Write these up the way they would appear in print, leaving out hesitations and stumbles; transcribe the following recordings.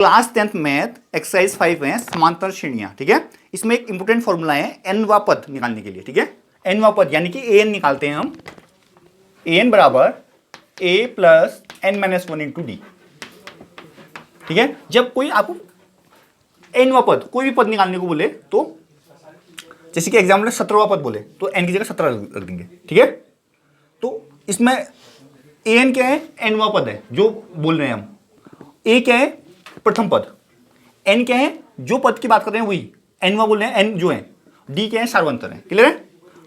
Class 10th math exercise 5 है समांतर श्रेणियां। ठीक है, इसमें एक इंपोर्टेंट फॉर्मूला है एनवा पद निकालने के लिए। ठीक है, एनवा पद यानी कि एन निकालते हैं हम, एन बराबर a plus n minus one into d. ठीक है, जब कोई आपको एनवा पद कोई भी पद निकालने को बोले तो जैसे कि एग्जाम्पल में 17वां पद बोले तो एन की जगह 17 रख देंगे। ठीक है, तो इसमें एन क्या है, एनवा पद है जो बोल रहे हैं हम। ए क्या है, प्रथम पद। एन क्या है, जो पद की बात कर रहे हैं वही एनवा बोल रहे हैं, एन जो है। डी क्या है, सार्वंतर है। क्लियर है।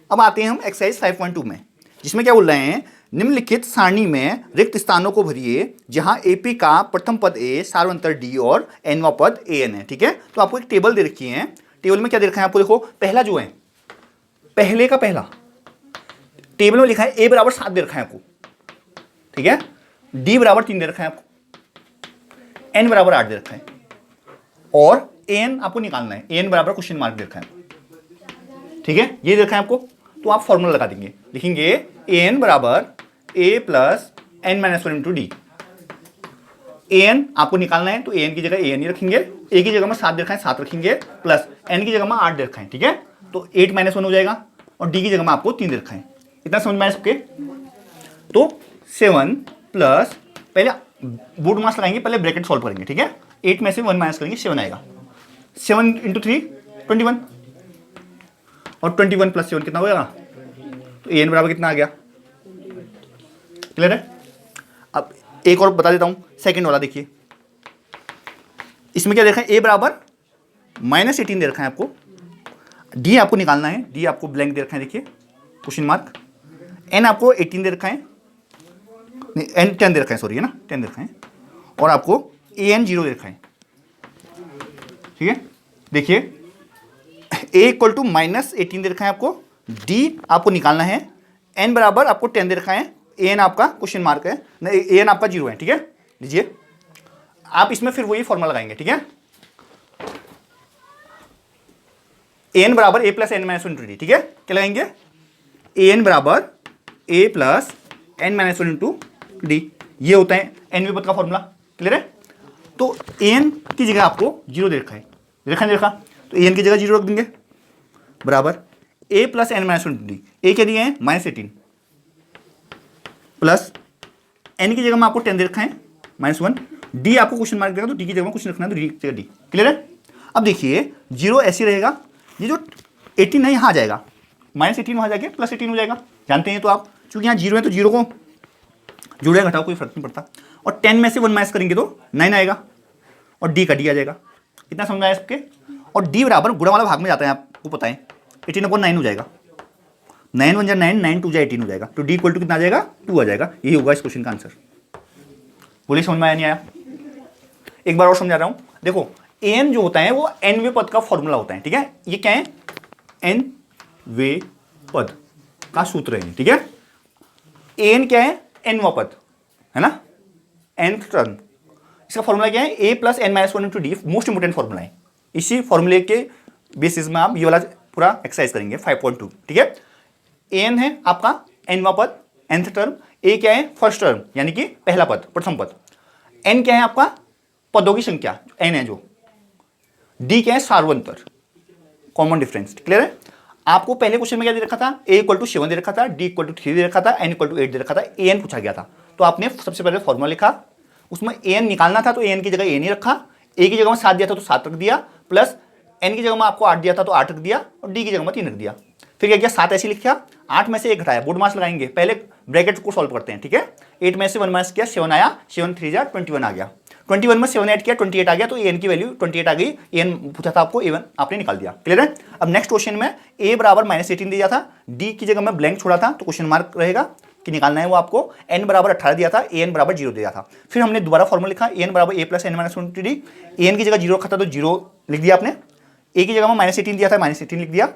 अब आते हैं हम एक्सरसाइज 5.2 में, जिसमें क्या बोल रहे हैं, निम्नलिखित सारणी में रिक्त स्थानों को भरिए जहां एपी का प्रथम पद ए, सार्वंतर डी और एनवा पद ए एन है। ठीक है, तो आपको एक टेबल दे रखी है। टेबल में क्या दे रखा है आपको, देखो पहला जो है, पहले का पहला टेबल में लिखा है ए बराबर 7 दे रखा है आपको। ठीक है, डी बराबर 3 दे रखा है आपको, एन बराबर 8 दे रखा है और एन आपको निकालना है। एन बराबर क्वेश्चन मार्क दे रखा है। ठीक है, ये दे रखा है आपको, तो आप फॉर्मूला लगा देंगे, लिखेंगे एन बराबर a plus n minus one into d. N आपको निकालना है तो एन की जगह एन ही रखेंगे, ए की जगह में 7 दे रखा है 7 रखेंगे, प्लस एन की जगह में 8 दे रखा है। ठीक है, तो 8 माइनस 1 हो जाएगा और डी की जगह में आपको 3 दे रखा है। इतना समझ में आया सबके। तो 7 प्लस, पहले बोर्ड मास लगाएंगे, पहले ब्रैकेट सॉल्व करेंगे। ठीक है, 8 में से 1 माइनस करेंगे, 7 आएगा। 7 इंटू 3 21 और 21 प्लस 7 कितना हो जाएगा, तो एन बराबर कितना आ गया। क्लियर है। अब एक और बता देता हूं, सेकंड वाला देखिए, इसमें क्या देखा है, ए बराबर -18 दे रखा है आपको। डी आपको निकालना है, डी आपको ब्लैंक दे रखा है, देखिए क्वेश्चन मार्क। एन आपको 18 दे रखा है, नहीं एन 10 दे रखा है, सॉरी है ना, 10 दे रखा है और आपको ए एन 0 दे रखा है। ठीक है, देखिए ए इक्वल टू -18 दे रखा है आपको, डी आपको निकालना है, एन बराबर आपको 10 दे रखा है, ए एन आपका क्वेश्चन मार्क है, नहीं ए एन आपका 0 है। ठीक है, लीजिए आप इसमें फिर वही फॉर्मूला लगाएंगे। ठीक है, एन बराबर a plus n minus one into d. ठीक है, क्या लगाएंगे, एन बराबर a plus n minus one into d. ये होता है एन वी पद का फॉर्मूला। क्लियर है। तो एन की जगह आपको 0 दे रखा है, दे रखा, तो एन की जगह 0 रख देंगे, बराबर a plus n minus one d. A क्या दिए हैं, -18 प्लस एन की जगह में आपको 10 दे रखा है, -1। डी आपको क्वेश्चन मार्क देगा तो डी की जगह में कुछ रखना है, तो डी की जगह डी। क्लियर है। अब देखिए 0 ऐसे रहेगा, ये जो 18 है यहाँ आ जाएगा, -18 वहाँ जाके +18 हो जाएगा, जानते हैं तो आप। चूंकि यहाँ 0 है तो 0 को जुड़े घटाओ कोई फर्क नहीं पड़ता, और 10 में से 1 माइनस करेंगे तो 9 आएगा और डी का डी आ जाएगा। इतना समझ आया सबके। और डी बराबर गुणा वाला भाग में जाता है, आपको पता है 18/9 हो जाएगा, 9 1 जा 9, 9 2 जा 18 हो जाएगा, तो डी इक्वल टू कितना आ जाएगा, 2 आ जाएगा। यही होगा इस क्वेश्चन का आंसर। बोलिए समझ में आया नहीं आया। एक बार और समझा रहा हूं, देखो एन जो होता है वो एन वे पद का फॉर्मूला होता है। ठीक है, ये क्या है, एन वे पद का सूत्र है। ठीक है, एन क्या है, एनवा पद है ना, एन टर्म। इसका फॉर्मूला क्या है, a plus n minus one into d. Most important formula है, इसी फॉर्मूले के बेसिस में आप ये वाला पूरा एक्सरसाइज करेंगे 5.2। ठीक है, एन है आपका एनवा पद, एनथ टर्म। ए क्या है, फर्स्ट टर्म यानी कि पहला पद, प्रथम पद। एन क्या है आपका, पदों की संख्या एन है जो। डी क्या है, सार्वंतर, कॉमन डिफरेंस। क्लियर है। आपको पहले क्वेश्चन में क्या दे रखा था, ए इक्वल टू 7 दे रखा था, डी इक्वल टू 3 दे रखा था, एन इक्वल टू 8 दे रखा था, ए एन पूछा गया था। तो आपने सबसे पहले फॉर्मूला लिखा, उसमें ए एन निकालना था तो ए एन की जगह ए नहीं रखा, ए की जगह में 7 दिया था तो 7 रख दिया, प्लस एन की जगह में आपको 8 दिया था तो 8 रख दिया और डी की जगह में 3 रख दिया। फिर क्या किया, 7 ऐसे लिखा, 8 में से 1 घटाया, बोर्ड मास लगाएंगे, पहले ब्रैकेट को सॉल्व करते हैं। ठीक है, 8 में से 1 माइनस किया, 7 आया, 7 3 जा 21 आ गया, 21 में 7 ऐड किया 28 आ गया, तो एन की वैल्यू 28 आ गई। एन पूछा था आपको, ए1 आपने निकाल दिया। क्लियर है। अब नेक्स्ट क्वेश्चन में ए बराबर -18 दिया था, डी की जगह में ब्लैंक छोड़ा था तो क्वेश्चन मार्क रहेगा कि निकालना है वो आपको। एन बराबर 18 दिया था, ए एन बराबर 0 दिया था। फिर हमने दोबारा फॉर्मूला लिखा, एन बराबर a plus n minus one d. A n की जगह 0 रखा था तो 0 लिख दिया आपने, ए की जगह में -18 दिया था, -18 लिख दिया,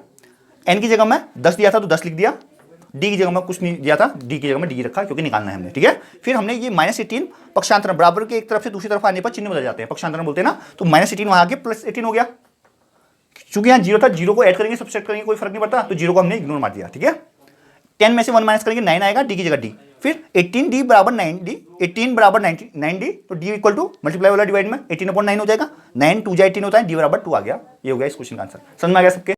एन की जगह में 10 दिया था तो 10 लिख दिया, डी की जगह में कुछ नहीं दिया था, डी की जगह में डी रखा क्योंकि निकालना है हमने। ठीक है, फिर हमने ये -18 पक्षांतर बराबर के एक तरफ से दूसरी तरफ आने पर चिन्ह बदल जाते हैं, पक्षांतर बोलते हैं ना, तो -18 वहां आके +18 हो गया। चूंकि यहाँ 0 था, 0 को ऐड करेंगे, सबसेट करेंगे, कोई फर्क नहीं पड़ता, तो 0 को हमने इग्नोर मार दिया। ठीक है, 10 में से 1 माइनस करेंगे 9 आएगा, डी की जगह डी। फिर 18 डी बराबर 9 डी, 18 बराबर 9 डी, तो डी इक्वल टू मल्टीप्लाई वाला डिवाइड में 18/9 हो जाएगा, 9 2 जा 18 होता है, डी बराबर 2 आ गया। ये हो गया इस क्वेश्चन का आंसर। समझ में आ गया सबके?